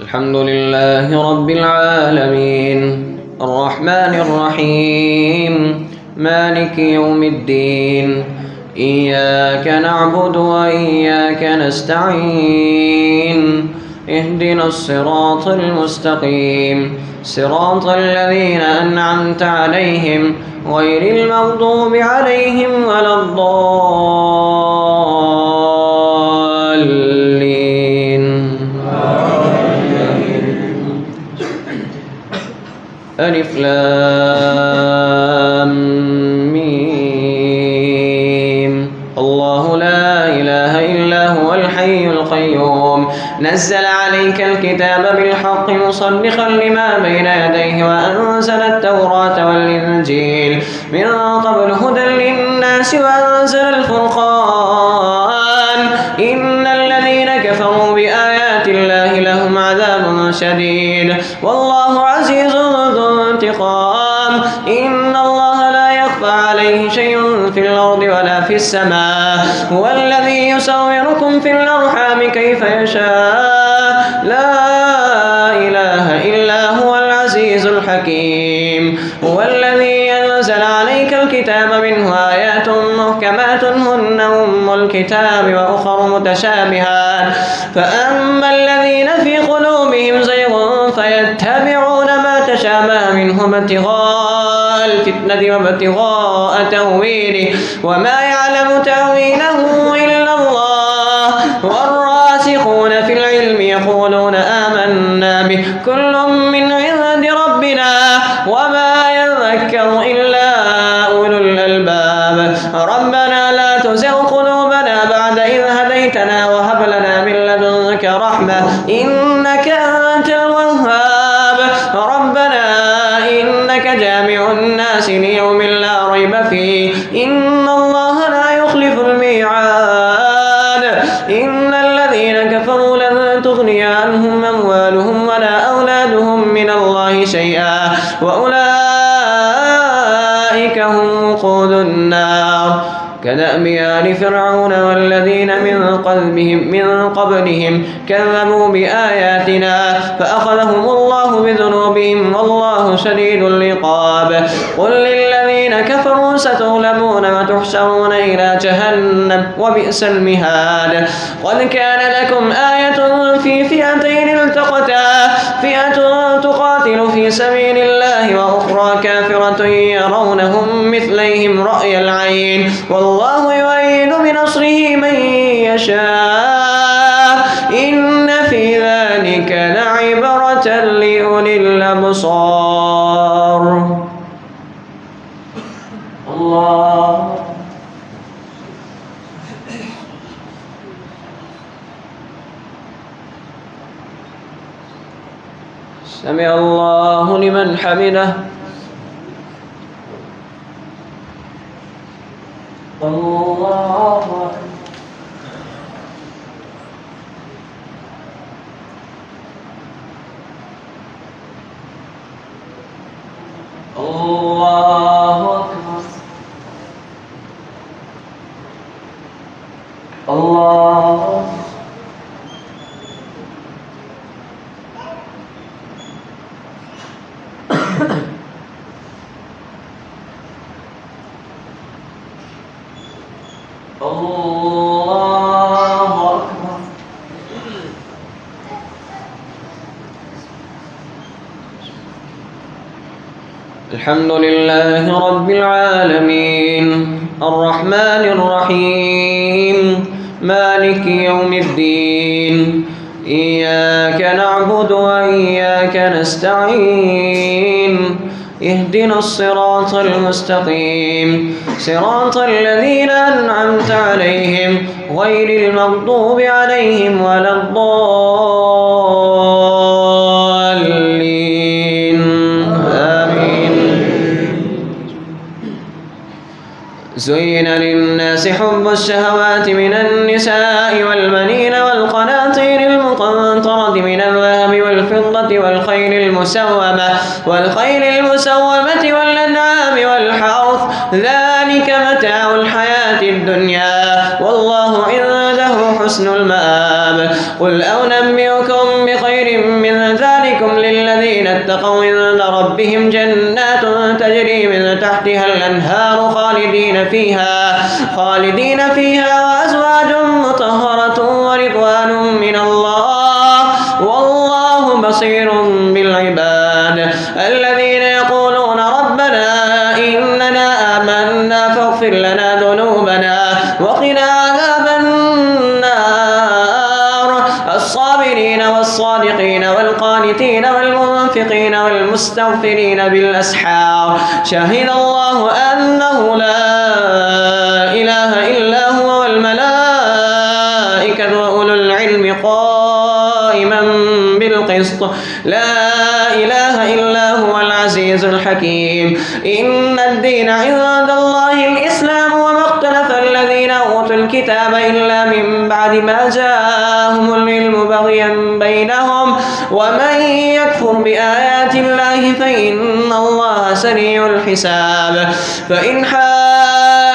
الحمد لله رب العالمين الرحمن الرحيم مالك يوم الدين إياك نعبد وإياك نستعين اهدنا الصراط المستقيم صراط الذين أنعمت عليهم غير المغضوب عليهم ولا الضالين. ألف لام ميم الله لا إله إلا هو الحي القيوم نزل عليك الكتاب بالحق مصدقا لما بين يديه وأنزل التوراة والإنجيل من قبل هدى للناس وأنزل الفرقان إن الذين كفروا بآيات الله لهم عذاب شديد والله عزيز ذو انتقام إن الله لا يخفى عليه شيء في الأرض ولا في السماء هو الذي يصوركم في الأرحام كيف يشاء لا إله إلا هو العزيز الحكيم هو الذي ينزل عليك الكتاب منه آيات محكمات هن أم الكتاب وأخر متشابهات فأما الذين في قلوبهم زيغ فيتبعون ما تشابه منه ابتغاء الفتنة وابتغاء تأويله وما يعلم تأويله إلا الله والراسخون في العلم يقولون آمنا به كل من عند ربنا وما يذكر إلا أولو الألباب ربنا لا تزغ قلوبنا بعد إذ هديتنا وهب لنا من لدنك رحمة إنك أنت الوهاب ربنا إنك جامع الناس ليوم لا ريب فيه إن الله لا يخلف الميعاد إن الذين كفروا لن تغني عنهم أموالهم ولا أولادهم من الله شيئا وأولئك هم وقود النار كدأب آل فرعون والذين من قبلهم كذبوا بآياتنا فأخذهم الله بذنوبهم والله شديد العقاب قل للذين كفروا ستغلبون وتحشرون إلى جهنم وبئس المهاد قد كان لكم آية في فئتين التقتا فئة تقاتل في سبيل الله وأخرى كافرة يرونهم مثليهم رأي العين والله يؤيد بنصره من يشاء إن في ذلك لعبرة لأولي الأبصار الله سمع الله لمن حمده الله الله الله الحمد لله رب العالمين الرحمن الرحيم مالك يوم الدين إياك نعبد وإياك نستعين اهدنا الصراط المستقيم صراط الذين أنعمت عليهم غير المغضوب عليهم ولا الضالين آمين زين للناس حب الشهوات من النساء والبنين والقناطير المقنطرة من الذهب والفضة والخيل المسومة والأنعام والحرث ذلك متاع متاع الحياة الدنيا والله عنده حسن المآب. قل أنبئكم بخير من ذلكم للذين اتقوا عند ربهم جنات تجري من تحتها الأنهار خالدين فيها وأزواج مطهرة ورضوان من الله والله بصير بالعباد. الذين يقولون ربنا إننا آمنا فاغفر لنا ذنوبنا وقنا عذاب النار. الصابرين والصادقين والقانتين والمنفقين والمستغفرين بالأسحار شهد الله أنه لا إله إلا هو والملائكة وأولو العلم قائما بالقسط لا إله إلا هو العزيز الحكيم. إن الدين عند الله الإسلام وما اختلف الذين أوتوا الكتاب إلا من بعد ما جاءهم العلم بغيا بينهم ومن يكفر بآيات الله فإن الله سريع الحساب. فإن حاجوك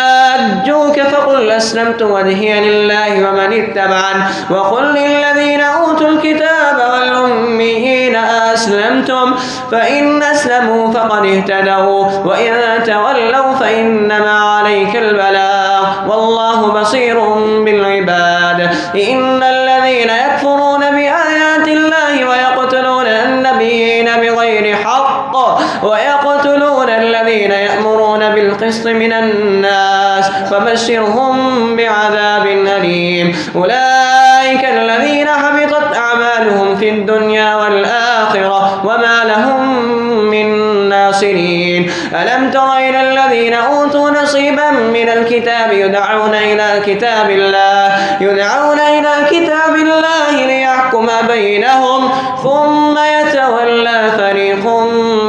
فقل أسلمت وجهي لله ومن اتبعني وقل للذين أوتوا الكتاب والأميين أسلمتم فإن أسلموا فقد اهتدوا وإن تولوا فإنما عليك البلاغ والله بصير بالعباد. إن الذين يكفرون بآيات الله ويقتلون النبيين بغير حق ويقتلون الذين يأمرون بالقسط من الناس فبشرهم بعذاب أليم. أولئك الذين حبطت أعمالهم في الدنيا والآخرة وما لهم من ناصرين. ألم تر إلى الذين أوتوا نصيبا من الكتاب يدعون إلى كتاب الله ليحكم بينهم ثم يتولى فريق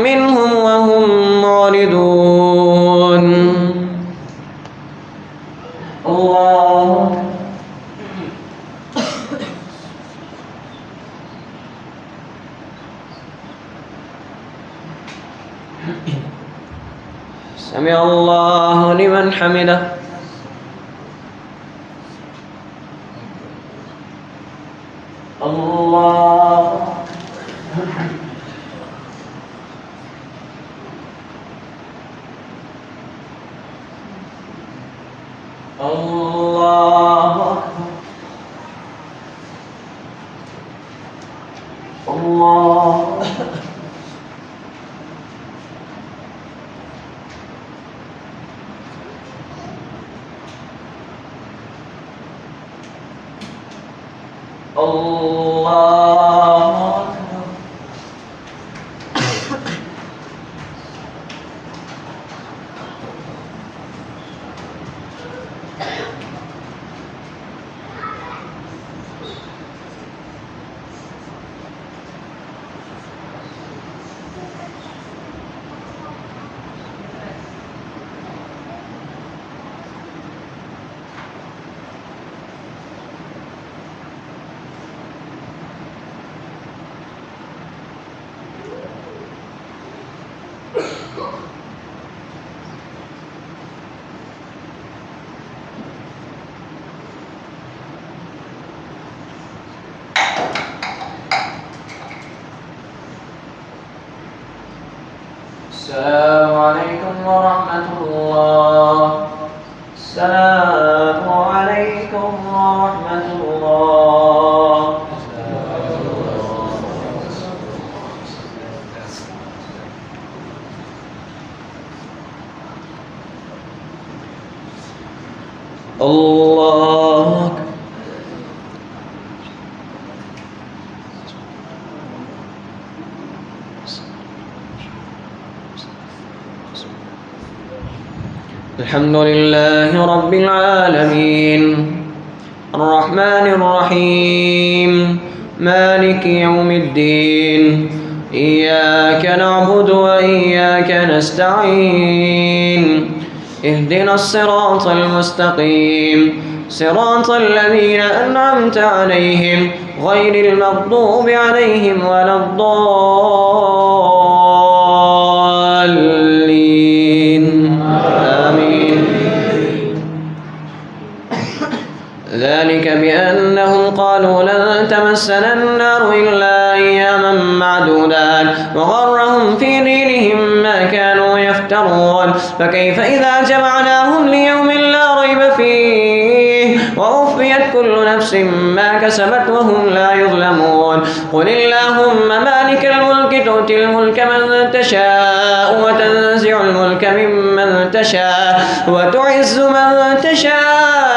منهم وهم معرضون. الله سمع الله لمن حمده. الله الله الله الله السلام عليكم ورحمة الله. السلام عليكم ورحمة الله. الله الحمد لله رب العالمين الرحمن الرحيم مالك يوم الدين إياك نعبد وإياك نستعين اهدنا الصراط المستقيم صراط الذين أنعمت عليهم غير المغضوب عليهم ولا الضالين آمين. ذلك بأنهم قالوا لن تمسنا النار إلا أياما معدودات وغرهم في دينهم ما كانوا يفترون فكيف إذا جمعناهم ليوم لا ريب فيه ووفيت كل نفس ما كسبت وهم لا يظلمون قل اللهم مالك الملك تؤتي الملك من تشاء وتنزع الملك ممن تشاء وتعز من تشاء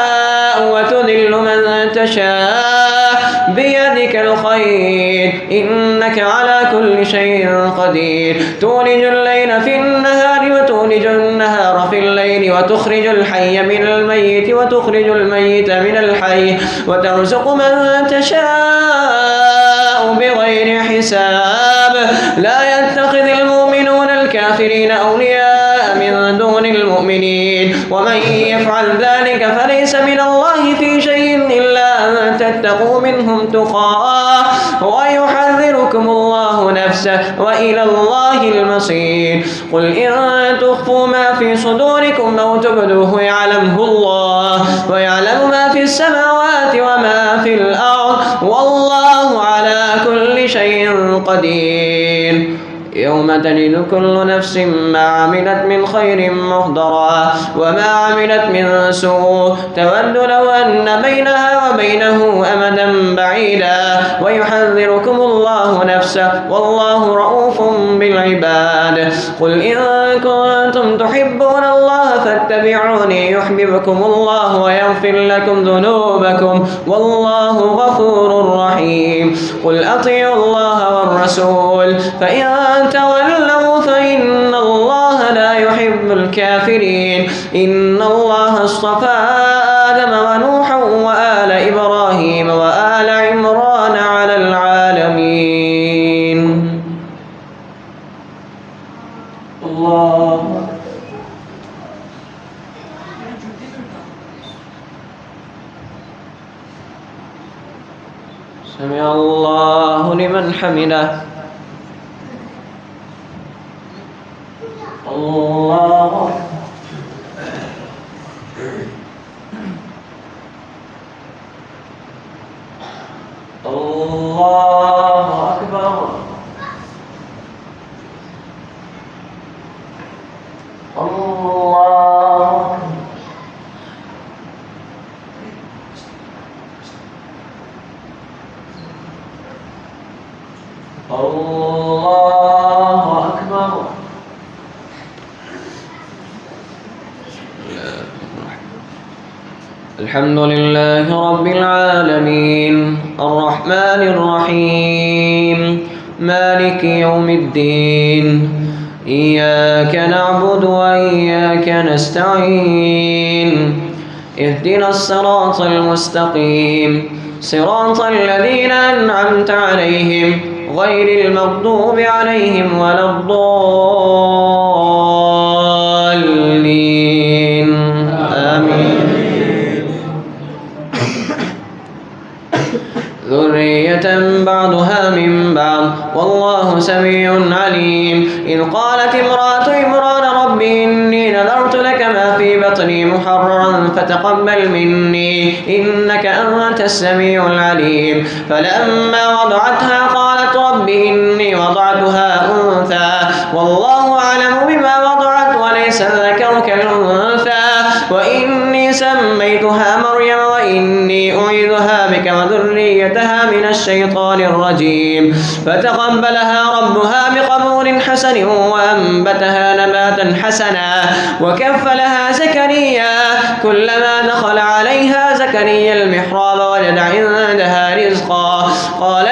وتذل من تشاء بيدك الخير إنك على كل شيء قدير تولج الليل في النهار وتولج النهار في الليل وتخرج الحي من الميت وتخرج الميت من الحي وترزق من تشاء بغير حساب لا يتخذ المؤمنون الكافرين أولياء من دون المؤمنين ومن يفعل ذلك فليس من الله في شيء إلا أن تتقوا منهم تقاه ويحذركم الله نفسه وإلى الله المصير قل إن تخفوا ما في صدوركم أو تبدوه يعلمه الله ويعلم ما في السماوات وما في الأرض والله على كل شيء قدير يوم تجد كل نفس ما عملت من خير محضرا وما عملت من سوء تود لو أن بينها وبينه أمدا بعيدا ويحذركم الله نفسه والله رؤوف بالعباد قل إن كنتم تحبون الله فاتبعوني يحببكم الله ويغفر لكم ذنوبكم والله غفور رحيم قل أطيعوا الله والرسول فإن تولوا فإن الله لا يحب الكافرين إن الله اصطفى آدم ونوحا وآل إبراهيم وآل عمران على العالمين الله سمع الله لمن حمده الله الله أكبر الله الله أكبر الحمد لله رب العالمين الرحمن الرحيم مالك يوم الدين إياك نعبد وإياك نستعين اهدنا الصراط المستقيم صراط الذين أنعمت عليهم غير المغضوب عليهم ولا الضالين آمين ذرية بعضها من بعض والله سميع عليم إذ قالت امرأة عمران رب إني نذرت لك ما في بطني محررا فتقبل مني إنك أنت السميع العليم فلما وضعتها قالت رب إني وضعتها أنثى والله أعلم بما وضعت وليس الذكر كالأنثى وإني سميتها مريم وإني أعيذها بك وذريتها من الشيطان الرجيم فتقبلها ربها بقبول حسن وأنبتها نباتا حسنا وكفلها زكريا كلما دخل عليها زكريا المحراب وجد عندها رزقا قال